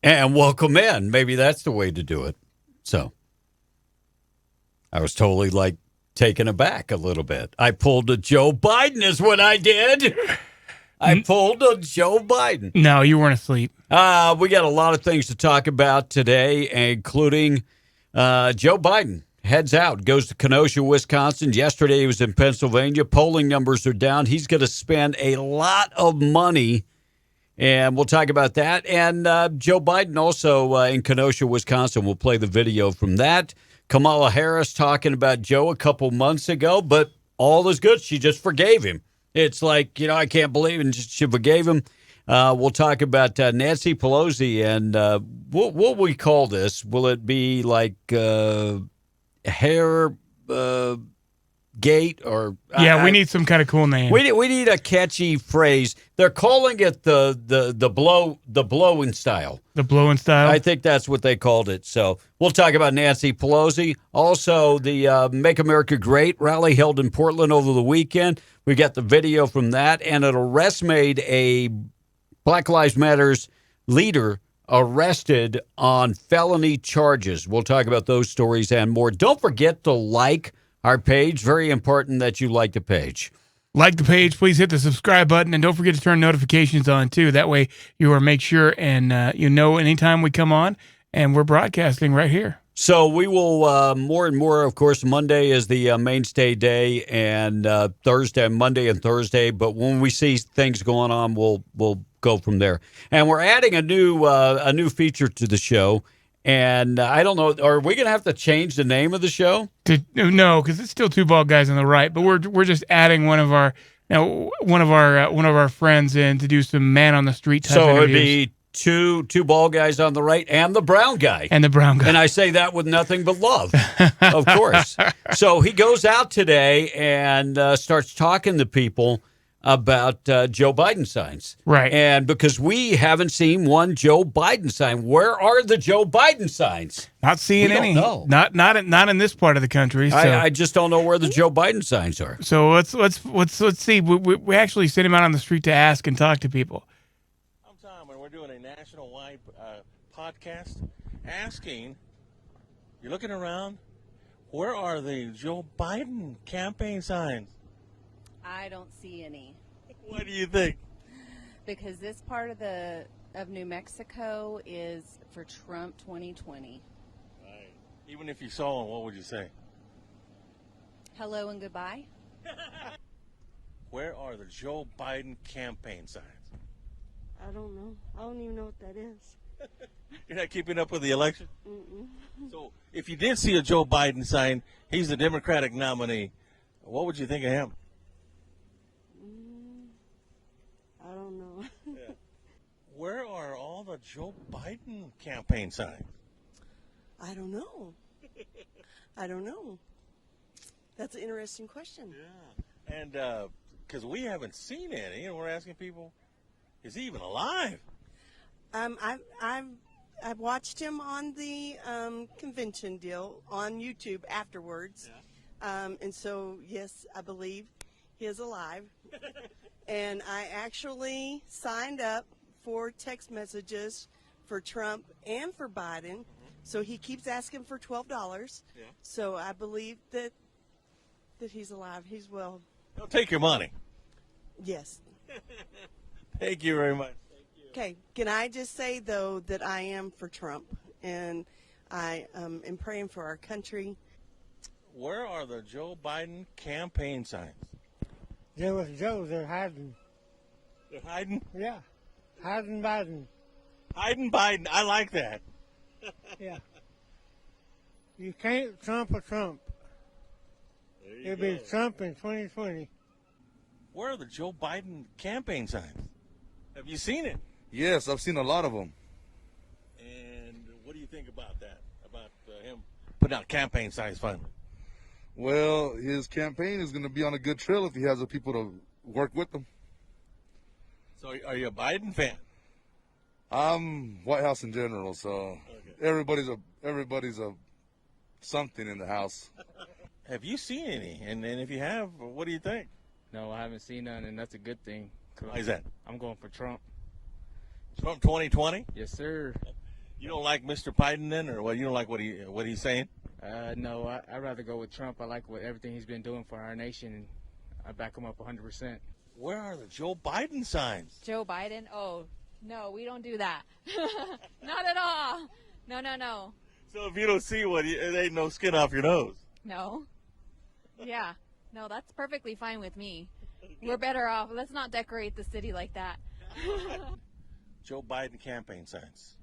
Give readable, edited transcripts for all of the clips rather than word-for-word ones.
and welcome in. Maybe that's the way to do it. So I was totally like taken aback a little bit. I pulled a Joe Biden is what I did. I pulled a Joe Biden. No, you weren't asleep. We got a lot of things to talk about today, including Joe Biden heads out, goes to Kenosha, Wisconsin. Yesterday he was in Pennsylvania. Polling numbers are down. He's going to spend a lot of money, and we'll talk about that. And Joe Biden also in Kenosha, Wisconsin. We'll play the video from that. Kamala Harris talking about Joe a couple months ago, but all is good. She just forgave him. It's like, I can't believe it. She forgave him. We'll talk about Nancy Pelosi and what will we call this? Will it be like hair gate or? Yeah, we need some kind of cool name. We need a catchy phrase. They're calling it the blowing style. The blowing style. I think that's what they called it. So we'll talk about Nancy Pelosi. Also, the Make America Great rally held in Portland over the weekend. We got the video from that, and an arrest made a Black Lives Matter's leader arrested on felony charges. We'll talk about those stories and more. Don't forget to like our page. Very important that you like the page. Like the page, please hit the subscribe button, and don't forget to turn notifications on too. That way you are make sure and anytime we come on, and we're broadcasting right here. So we will more and more, of course, Monday is the mainstay day, and Monday and Thursday. But when we see things going on, we'll go from there. And we're adding a new feature to the show. And I don't know, are we going to have to change the name of the show? No, because it's still Two Bald Guys on the Right. But we're just adding one of our friends in to do some man on the street type interviews. So it'd be two bald guys on the right and the brown guy. And the brown guy. And I say that with nothing but love, of course. So he goes out today and starts talking to people about Joe Biden signs. Right. And because we haven't seen one Joe Biden sign. Where are the Joe Biden signs? Not seeing we any. Don't know. Not in this part of the country. So. I just don't know where the Joe Biden signs are. So let's see. We actually sent him out on the street to ask and talk to people. I'm Tom, and we're doing a national-wide podcast asking, you're looking around, where are the Joe Biden campaign signs? I don't see any. What do you think? Because this part of New Mexico is for Trump 2020. Right. Even if you saw one, what would you say? Hello and goodbye. Where are the Joe Biden campaign signs? I don't know. I don't even know what that is. You're not keeping up with the election? Mm-mm. So if you did see a Joe Biden sign, he's the Democratic nominee, what would you think of him? I don't know. Yeah. Where are all the Joe Biden campaign signs? I don't know. I don't know. That's an interesting question. Yeah. And because we haven't seen any, and we're asking people, is he even alive? I've watched him on the convention deal on YouTube afterwards. Yeah. And so, yes, I believe he is alive. And I actually signed up for text messages for Trump and for Biden. Mm-hmm. So he keeps asking for $12. Yeah. So I believe that he's alive. He's well. He'll take your money. Yes. Thank you very much. Okay. Can I just say, though, that I am for Trump, and I am praying for our country. Where are the Joe Biden campaign signs? There was Joe. They're hiding. They're hiding? Yeah. Hiding Biden. Hiding Biden. I like that. Yeah. You can't Trump a Trump. It'll be Trump in 2020. Where are the Joe Biden campaign signs? Have you seen it? Yes, I've seen a lot of them. And what do you think about that? About him putting out campaign signs finally? Well, his campaign is going to be on a good trail if he has the people to work with him. So are you a Biden fan? I'm White House in general, so okay. everybody's a something in the house. Have you seen any? And if you have, what do you think? No, I haven't seen none, and that's a good thing. Why is that? I'm going for Trump. Trump 2020? Yes, sir. You don't like Mr. Biden then, or what? You don't like what he's saying? No, I'd rather go with Trump. I like everything he's been doing for our nation, and I back him up 100%. Where are the Joe Biden signs? Joe Biden? Oh, no, we don't do that. Not at all. No. So if you don't see one, it ain't no skin off your nose. No. Yeah. No, that's perfectly fine with me. We're better off. Let's not decorate the city like that. Joe Biden campaign signs.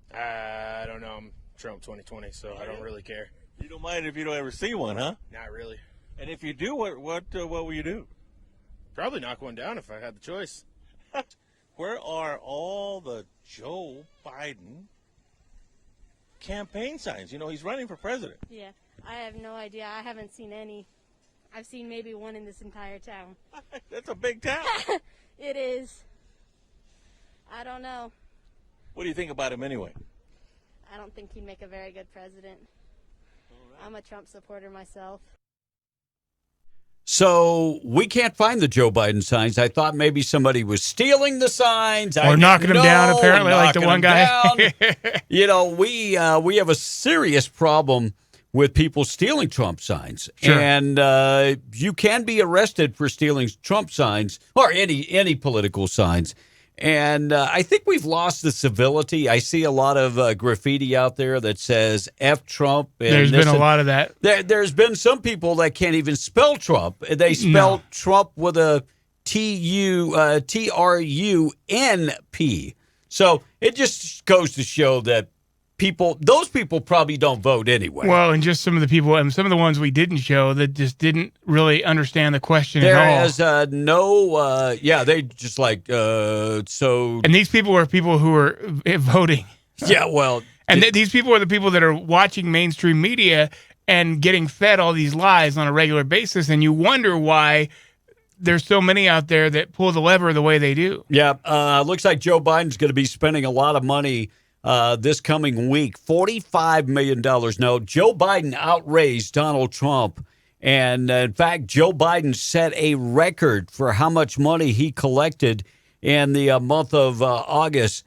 I don't know. I'm Trump 2020, so I don't really care. You don't mind if you don't ever see one, huh? Not really. And if you do, what will you do? Probably knock one down if I had the choice. Where are all the Joe Biden campaign signs? You know, he's running for president. Yeah, I have no idea. I haven't seen any. I've seen maybe one in this entire town. That's a big town. It is. I don't know. What do you think about him anyway? I don't think he'd make a very good president. I'm a Trump supporter myself. So we can't find the Joe Biden signs. I thought maybe somebody was stealing the signs. Or knocking them down, apparently, like the one guy. You know, we have a serious problem with people stealing Trump signs. Sure. And you can be arrested for stealing Trump signs or any political signs. And I think we've lost the civility. I see a lot of graffiti out there that says F Trump. And there's been a lot of that. There's been some people that can't even spell Trump. They spell Trump with a Trump. So it just goes to show that those people probably don't vote anyway. Well, and just some of the people, and some of the ones we didn't show that just didn't really understand the question at all. There is they just like, so. And these people are people who are voting. Yeah, well. And these people are the people that are watching mainstream media and getting fed all these lies on a regular basis. And you wonder why there's so many out there that pull the lever the way they do. Yeah, looks like Joe Biden's going to be spending a lot of money this coming week, $45 million. No, Joe Biden outraised Donald Trump. And in fact, Joe Biden set a record for how much money he collected in the month of August.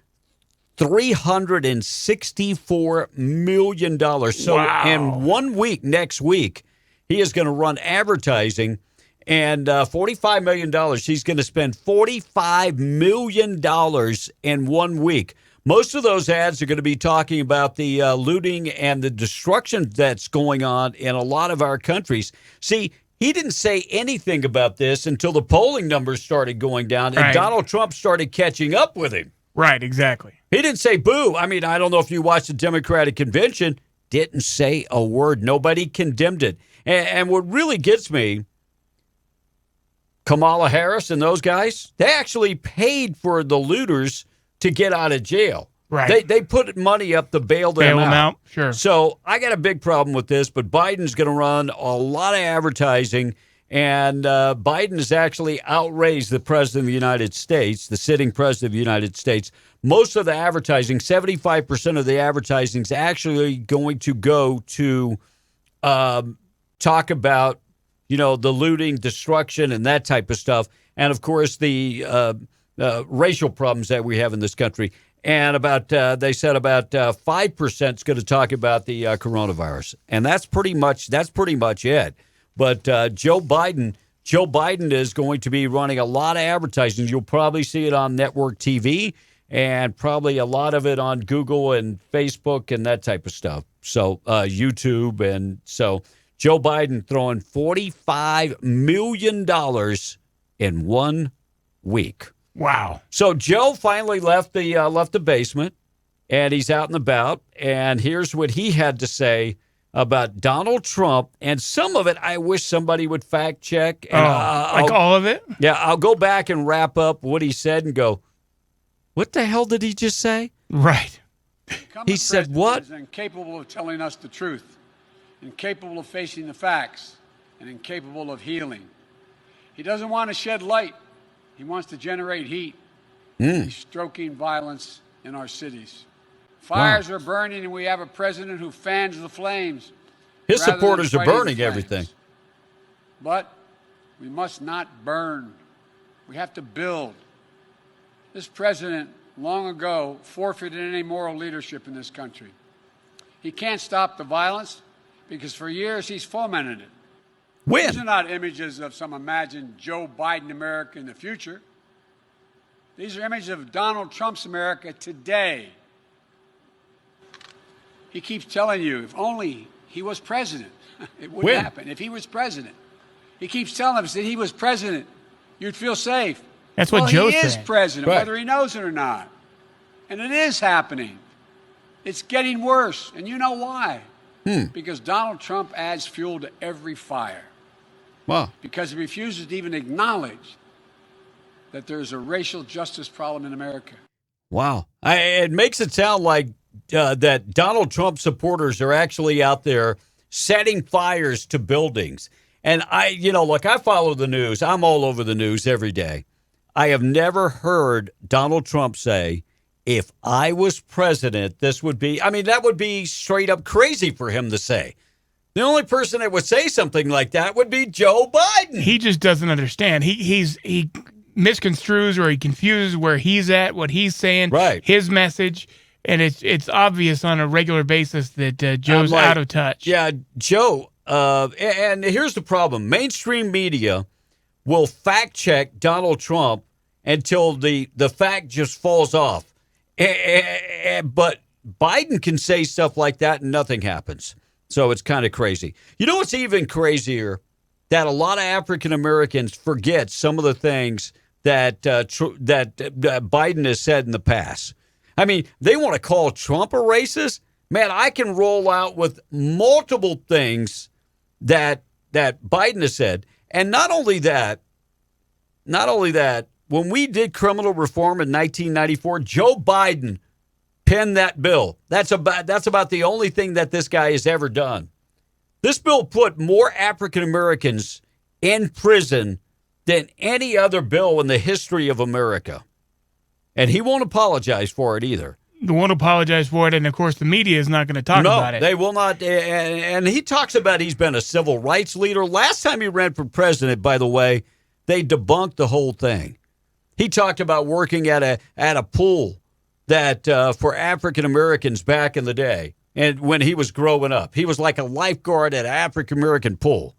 $364 million. So in 1 week, next week, he is going to run advertising and $45 million. He's going to spend $45 million in 1 week. Most of those ads are going to be talking about the looting and the destruction that's going on in a lot of our countries. See, he didn't say anything about this until the polling numbers started going down and Donald Trump started catching up with him. Right, exactly. He didn't say boo. I mean, I don't know if you watched the Democratic convention. Didn't say a word. Nobody condemned it. And what really gets me, Kamala Harris and those guys, they actually paid for the looters to get out of jail. Right. They put money up to bail them out. Sure. So I got a big problem with this, but Biden's going to run a lot of advertising, and Biden has actually outraised the president of the United States, the sitting president of the United States. Most of the advertising, 75% of the advertising is actually going to go to talk about, the looting, destruction, and that type of stuff. And, of course, the racial problems that we have in this country. And they said about 5% is going to talk about the coronavirus. And that's pretty much it. But Joe Biden is going to be running a lot of advertising. You'll probably see it on network TV and probably a lot of it on Google and Facebook and that type of stuff. So YouTube. And so Joe Biden throwing $45 million in 1 week. Wow. So Joe finally left the basement, and he's out and about. And here's what he had to say about Donald Trump. And some of it, I wish somebody would fact check. And all of it? Yeah, I'll go back and wrap up what he said and go, what the hell did he just say? Right. He said what? Is incapable of telling us the truth, incapable of facing the facts, and incapable of healing. He doesn't want to shed light. He wants to generate heat. He's stoking violence in our cities. Fires are burning, and we have a president who fans the flames. His supporters are burning everything. But we must not burn. We have to build. This president long ago forfeited any moral leadership in this country. He can't stop the violence because for years he's fomented it. When? These are not images of some imagined Joe Biden America in the future. These are images of Donald Trump's America today. He keeps telling you, if only he was president, it wouldn't happen. If he was president. He keeps telling us that he was president, you'd feel safe. That's what Joe said. He is president, Right. whether he knows it or not. And it is happening. It's getting worse. And you know why? Because Donald Trump adds fuel to every fire. Wow. Because he refuses to even acknowledge that there's a racial justice problem in America. Wow. It makes it sound like that Donald Trump supporters are actually out there setting fires to buildings. And I follow the news. I'm all over the news every day. I have never heard Donald Trump say, if I was president, this would be, that would be straight up crazy for him to say. The only person that would say something like that would be Joe Biden. He just doesn't understand. He misconstrues or he confuses where he's at, what he's saying, right. His message, and it's obvious on a regular basis that Joe's out of touch. Yeah, Joe. And here's the problem: mainstream media will fact check Donald Trump until the fact just falls off. But Biden can say stuff like that and nothing happens. So it's kind of crazy. You know what's even crazier? That a lot of African Americans forget some of the things that Biden has said in the past. They want to call Trump a racist. Man, I can roll out with multiple things that Biden has said. And not only that, when we did criminal reform in 1994, Joe Biden penned that bill. That's about the only thing that this guy has ever done. This bill put more African Americans in prison than any other bill in the history of America. And he won't apologize for it either. They won't apologize for it, and of course the media is not going to talk about it. No, they will not. And he talks about he's been a civil rights leader. Last time he ran for president, by the way, they debunked the whole thing. He talked about working at a pool that for African Americans back in the day, and when he was growing up, he was like a lifeguard at an African American pool.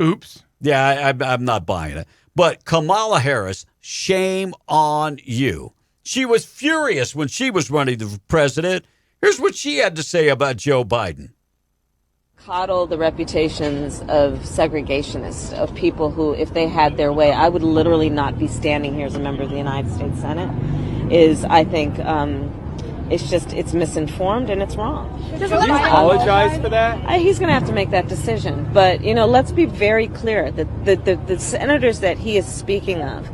Oops. Yeah, I'm not buying it. But Kamala Harris, shame on you. She was furious when she was running for president. Here's what she had to say about Joe Biden. Coddle the reputations of segregationists, of people who, if they had their way, I would literally not be standing here as a member of the United States Senate, is, I think, it's misinformed and it's wrong. Does he apologize for that? He's going to have to make that decision. But, let's be very clear that the senators that he is speaking of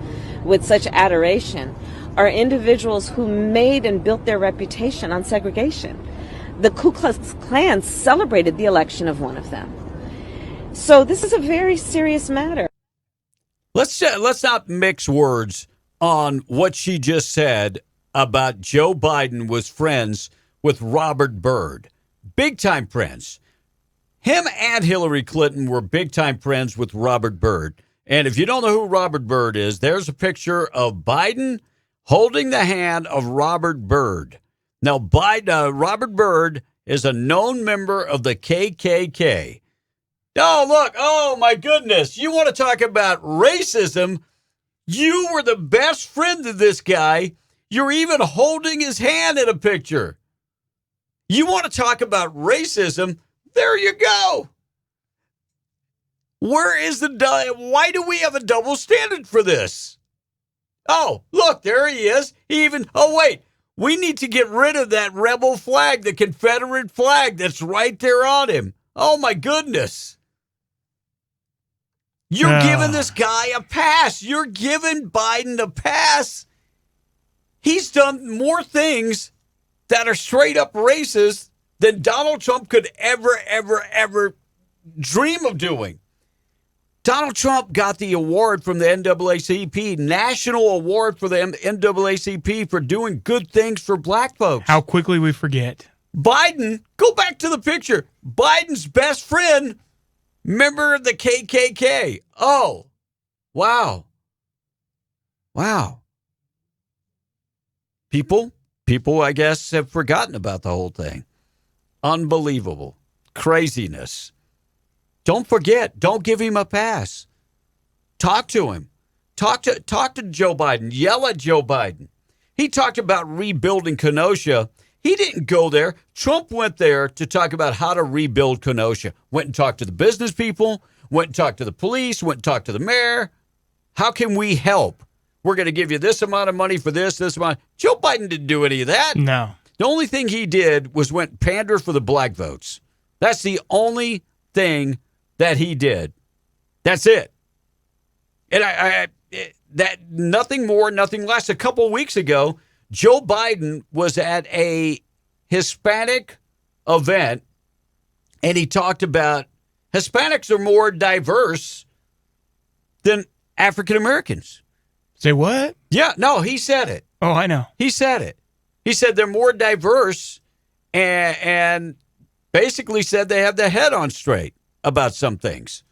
with such adoration are individuals who made and built their reputation on segregation. The Ku Klux Klan celebrated the election of one of them. So this is a very serious matter. Let's not mix words on what she just said about Joe Biden was friends with Robert Byrd. Big-time friends. Him and Hillary Clinton were big-time friends with Robert Byrd. And if you don't know who Robert Byrd is, there's a picture of Biden holding the hand of Robert Byrd. Now, Robert Byrd is a known member of the KKK. Oh, look. Oh, my goodness. You want to talk about racism? You were the best friend of this guy. You're even holding his hand in a picture. You want to talk about racism? There you go. Why do we have a double standard for this? Oh, look, there he is. Wait. We need to get rid of that rebel flag, the Confederate flag that's right there on him. Oh, my goodness. You're giving this guy a pass. You're giving Biden a pass. He's done more things that are straight up racist than Donald Trump could ever dream of doing. Donald Trump got the award from the NAACP, National Award for the NAACP for doing good things for black folks. How quickly we forget. Biden, go back to the picture. Biden's best friend, member of the KKK. Oh, wow. Wow. People, I guess, have forgotten about the whole thing. Unbelievable. Craziness. Don't forget. Don't give him a pass. Talk to him. Talk to Joe Biden. Yell at Joe Biden. He talked about rebuilding Kenosha. He didn't go there. Trump went there to talk about how to rebuild Kenosha. Went and talked to the business people, went and talked to the police, went and talked to the mayor. How can we help? We're going to give you this amount of money for this amount. Joe Biden didn't do any of that. No. The only thing he did was went pander for the black votes. That's the only thing that he did. That's it. And that nothing more, nothing less. A couple of weeks ago, Joe Biden was at a Hispanic event, and he talked about Hispanics are more diverse than African Americans. Say what? Yeah, no, he said it. Oh, I know. He said it. He said they're more diverse and basically said they have their head on straight about some things.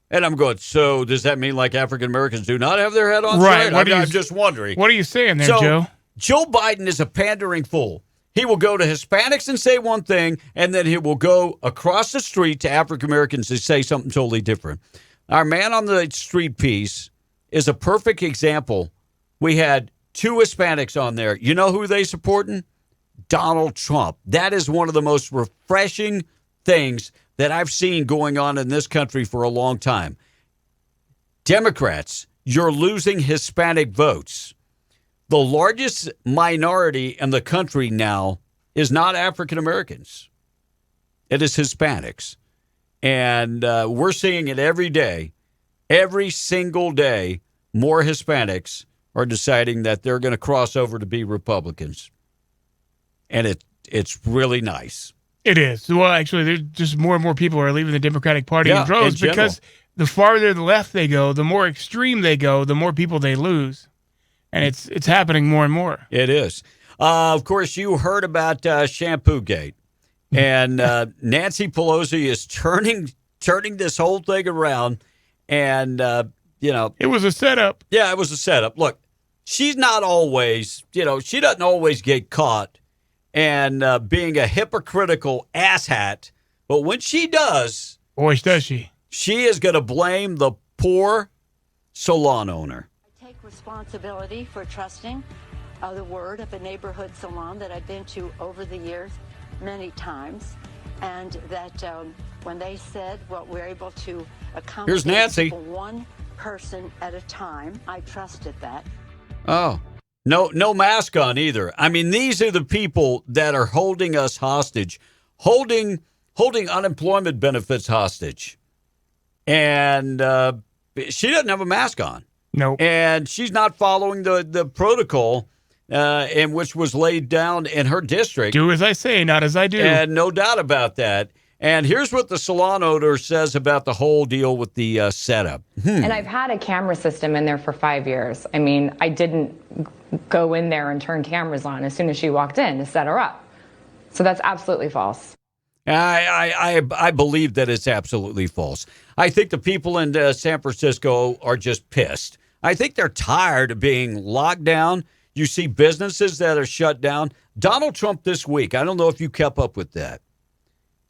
And I'm going, so does that mean like African Americans do not have their head on right. straight? I'm just wondering. What are you saying there, so, Joe? Joe Biden is a pandering fool. He will go to Hispanics and say one thing, and then he will go across the street to African Americans and say something totally different. Our man on the street piece is a perfect example. We had 2 Hispanics on there. You know who they supporting? Donald Trump. That is one of the most refreshing things that I've seen going on in this country for a long time. Democrats, you're losing Hispanic votes. The largest minority in the country now is not African Americans. It is Hispanics. And we're seeing it every day. Every single day, more Hispanics are deciding that they're going to cross over to be Republicans. And it's really nice. It is. Well, actually, there's just more and more people are leaving the Democratic Party in droves in because the farther to the left they go, the more extreme they go, the more people they lose. And it's happening more and more. It is. Of course, you heard about Shampoo Gate. And Nancy Pelosi is turning this whole thing around. And, it was a setup. Yeah, it was a setup. Look, she's not always, she doesn't always get caught and being a hypocritical asshat. But when she does. Boy, does she. She is going to blame the poor salon owner. I take responsibility for trusting the word of a neighborhood salon that I've been to over the years many times. And that when they said what we're able to accomplish. Here's Nancy. One person at a time, I trusted that. Oh. No mask on either. I mean, these are the people that are holding us hostage, holding unemployment benefits hostage. And she doesn't have a mask on. No. And she's not following the protocol in which was laid down in her district. Do as I say, not as I do. And no doubt about that. And here's what the salon owner says about the whole deal with the setup. And I've had a camera system in there for 5 years. I mean, I didn't go in there and turn cameras on as soon as she walked in to set her up. So that's absolutely false. I believe that it's absolutely false. I think the people in San Francisco are just pissed. I think they're tired of being locked down. You see businesses that are shut down. Donald Trump this week, I don't know if you kept up with that.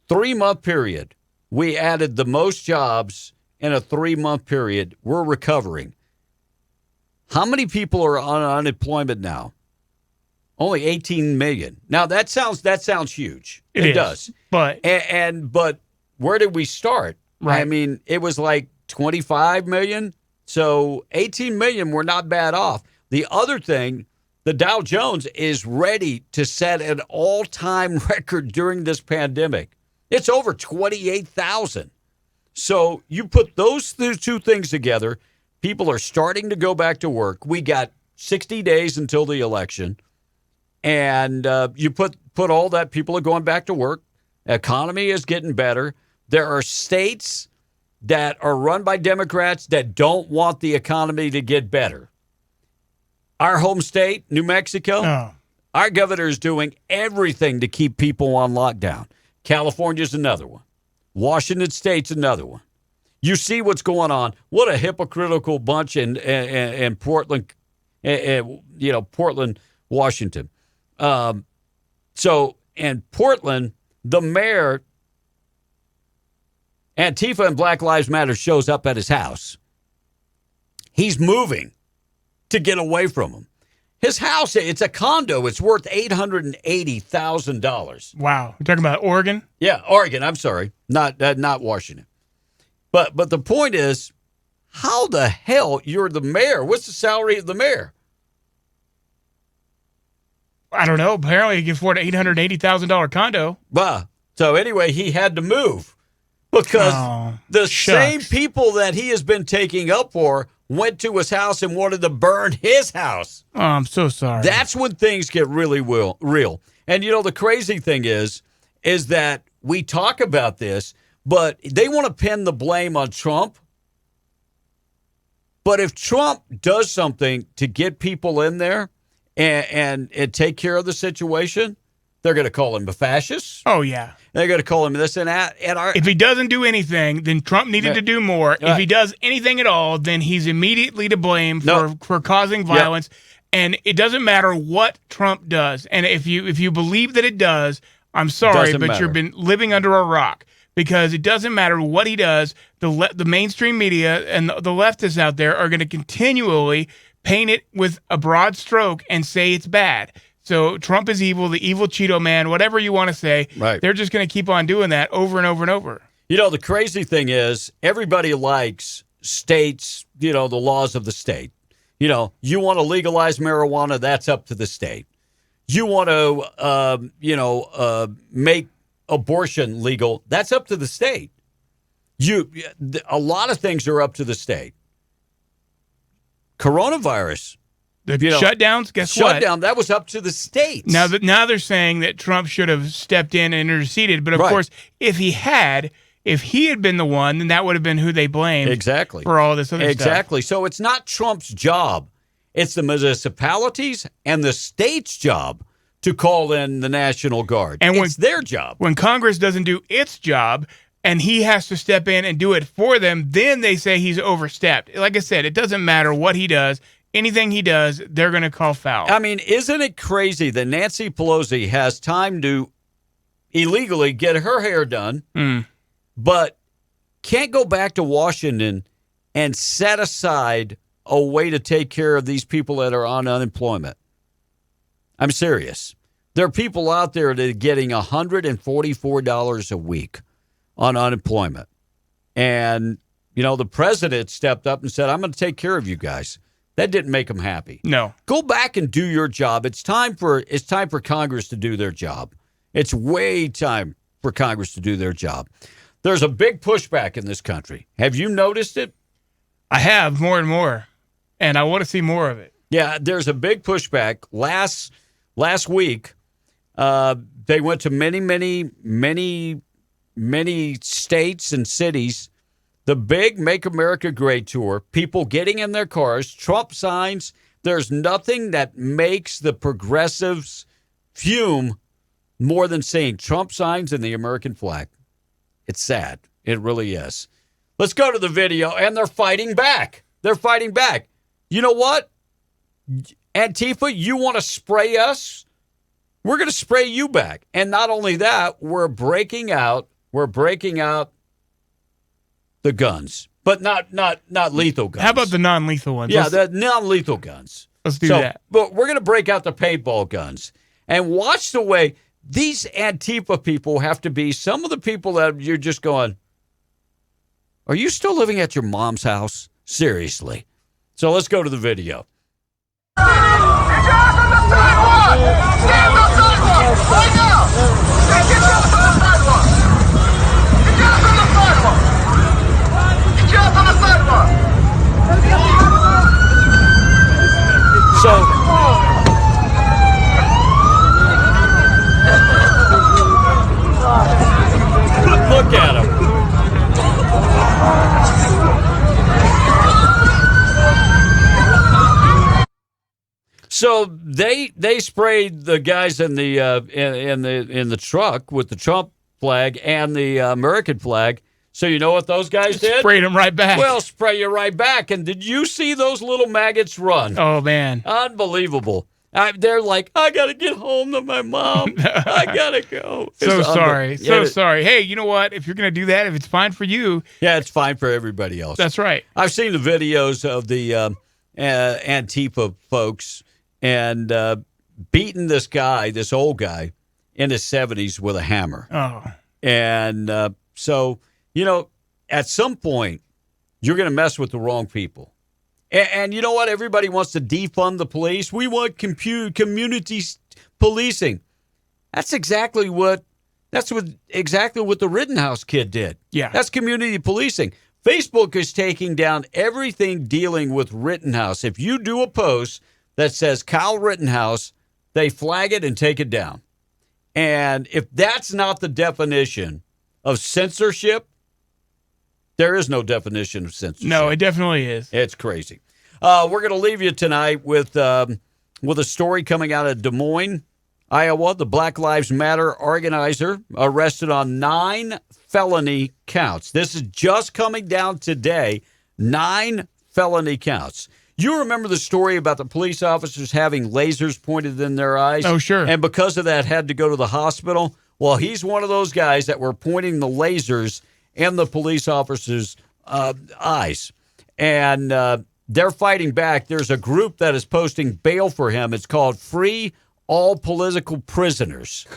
3-month period, we added the most jobs in a 3-month period. We're recovering. How many people are on unemployment now? Only 18 million. Now that sounds huge. It does. But but where did we start? Right. I mean, it was like 25 million. So 18 million, we're not bad off. The other thing, the Dow Jones is ready to set an all-time record during this pandemic. It's over 28,000. So you put those 2 things together, people are starting to go back to work. We got 60 days until the election. And you put all that, people are going back to work. Economy is getting better. There are states that are run by Democrats that don't want the economy to get better. Our home state, New Mexico, our governor is doing everything to keep people on lockdown. California's another one. Washington State's another one. You see what's going on. What a hypocritical bunch in Portland, Portland, Washington. So in Portland, the mayor, Antifa and Black Lives Matter shows up at his house. He's moving to get away from him. His house, it's a condo. It's worth $880,000. Wow. You're talking about Oregon? Yeah, Oregon. I'm sorry. Not Washington. But the point is, how the hell you're the mayor? What's the salary of the mayor? I don't know. Apparently, he can afford an $880,000 condo. So anyway, he had to move because same people that he has been taking up for went to his house and wanted to burn his house. Oh, I'm so sorry. That's when things get really real. And, the crazy thing is that we talk about this, but they want to pin the blame on Trump. But if Trump does something to get people in there and take care of the situation, they're going to call him a fascist. Oh, yeah. They're going to call him this and that. If he doesn't do anything, then Trump needed to do more. Right. If he does anything at all, then he's immediately to blame for causing violence. Yep. And it doesn't matter what Trump does. And if you believe that it does, I'm sorry, but you've been living under a rock. Because it doesn't matter what he does, the mainstream media and the leftists out there are going to continually paint it with a broad stroke and say it's bad. So Trump is evil, the evil Cheeto man, whatever you want to say. Right. They're just going to keep on doing that over and over and over. The crazy thing is everybody likes states, the laws of the state. You want to legalize marijuana, that's up to the state. You want to, make abortion legal, that's up to the state. A lot of things are up to the state. Coronavirus. The shutdowns, guess what? Shutdown, that was up to the states. Now they're saying that Trump should have stepped in and interceded. But, of course, if he had been the one, then that would have been who they blamed. Exactly. For all this other stuff. Exactly. So it's not Trump's job. It's the municipalities and the state's job to call in the National Guard. And it's their job. When Congress doesn't do its job and he has to step in and do it for them, then they say he's overstepped. Like I said, it doesn't matter what he does. Anything he does, they're going to call foul. I mean, isn't it crazy that Nancy Pelosi has time to illegally get her hair done, but can't go back to Washington and set aside a way to take care of these people that are on unemployment? I'm serious. There are people out there that are getting $144 a week on unemployment. And, the president stepped up and said, I'm going to take care of you guys. That didn't make them happy. No. Go back and do your job. It's time for Congress to do their job. It's way time for Congress to do their job. There's a big pushback in this country. Have you noticed it? I have, more and more. And I want to see more of it. Yeah, there's a big pushback. Last week, they went to many states and cities. The big Make America Great tour, people getting in their cars, Trump signs. There's nothing that makes the progressives fume more than seeing Trump signs and the American flag. It's sad. It really is. Let's go to the video, and they're fighting back. They're fighting back. You know what? Antifa, you want to spray us? We're going to spray you back. And not only that, we're breaking out the guns, but not lethal guns. How about the non-lethal ones? Yeah, the non-lethal guns. Let's do that. But we're going to break out the paintball guns. And watch the way these Antifa people have to be some of the people that you're just going, are you still living at your mom's house? Seriously. So let's go to the video. So, look at him. So they sprayed the guys in the truck with the Trump flag and the American flag. So you know what those guys did? Sprayed them right back. Well, spray you right back. And did you see those little maggots run? Oh, man. Unbelievable. They're like, I got to get home to my mom. I got to go. So sorry. Hey, you know what? If you're going to do that, if it's fine for you. Yeah, it's fine for everybody else. That's right. I've seen the videos of the Antifa folks and beating this guy, this old guy, in his 70s with a hammer. Oh. And so, at some point, you're going to mess with the wrong people. And you know what? Everybody wants to defund the police. We want community policing. That's exactly what the Rittenhouse kid did. Yeah. That's community policing. Facebook is taking down everything dealing with Rittenhouse. If you do a post that says Kyle Rittenhouse, they flag it and take it down. And if that's not the definition of censorship, there is no definition of censorship. No, it definitely is. It's crazy. We're going to leave you tonight with a story coming out of Des Moines, Iowa. The Black Lives Matter organizer arrested on 9 felony counts. This is just coming down today. 9 felony counts. You remember the story about the police officers having lasers pointed in their eyes? Oh, sure. And because of that, had to go to the hospital? Well, he's one of those guys that were pointing the lasers in the police officers' eyes. And they're fighting back. There's a group that is posting bail for him. It's called Free All Political Prisoners.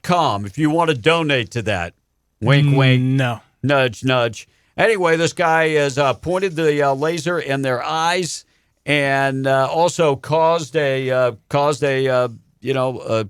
.com if you want to donate to that. Wink, wink. No. Nudge, nudge. Anyway, this guy has pointed the laser in their eyes and also caused a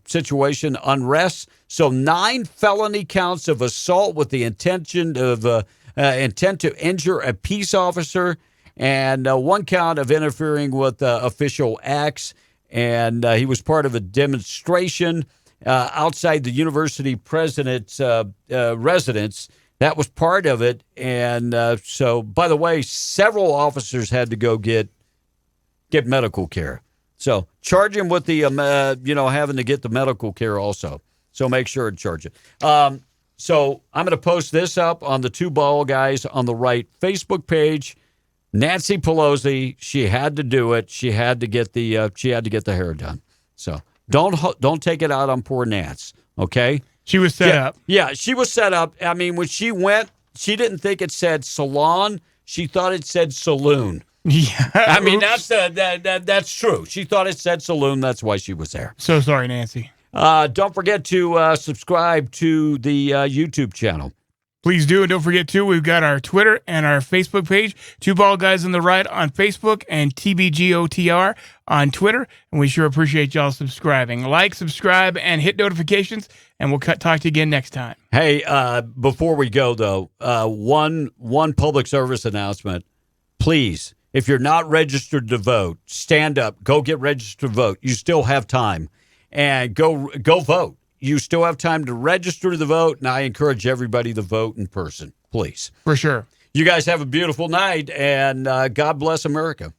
situation, unrest. So 9 felony counts of assault with the intent to injure a peace officer, and 1 count of interfering with official acts. And he was part of a demonstration outside the university president's residence. That was part of it. And so, by the way, several officers had to go get medical care. So charge him with the, having to get the medical care also. So make sure and charge it. So I'm going to post this up on the Two Ball Guys on the right Facebook page. Nancy Pelosi, she had to do it. She had to get the hair done. So don't take it out on poor Nance. Okay. She was set up. Yeah, she was set up. I mean, when she went, she didn't think it said salon. She thought it said saloon. Yeah. I mean, that's true. She thought it said saloon. That's why she was there. So sorry, Nancy. Don't forget to subscribe to the YouTube channel. Please do. And don't forget, too, we've got our Twitter and our Facebook page, Two Ball Guys on the Right on Facebook and TBGOTR on Twitter. And we sure appreciate y'all subscribing. Like, subscribe, and hit notifications. And we'll talk to you again next time. Hey, before we go, though, one public service announcement. Please, if you're not registered to vote, stand up. Go get registered to vote. You still have time. And go vote. You still have time to register to vote, and I encourage everybody to vote in person, please. For sure. You guys have a beautiful night, and God bless America.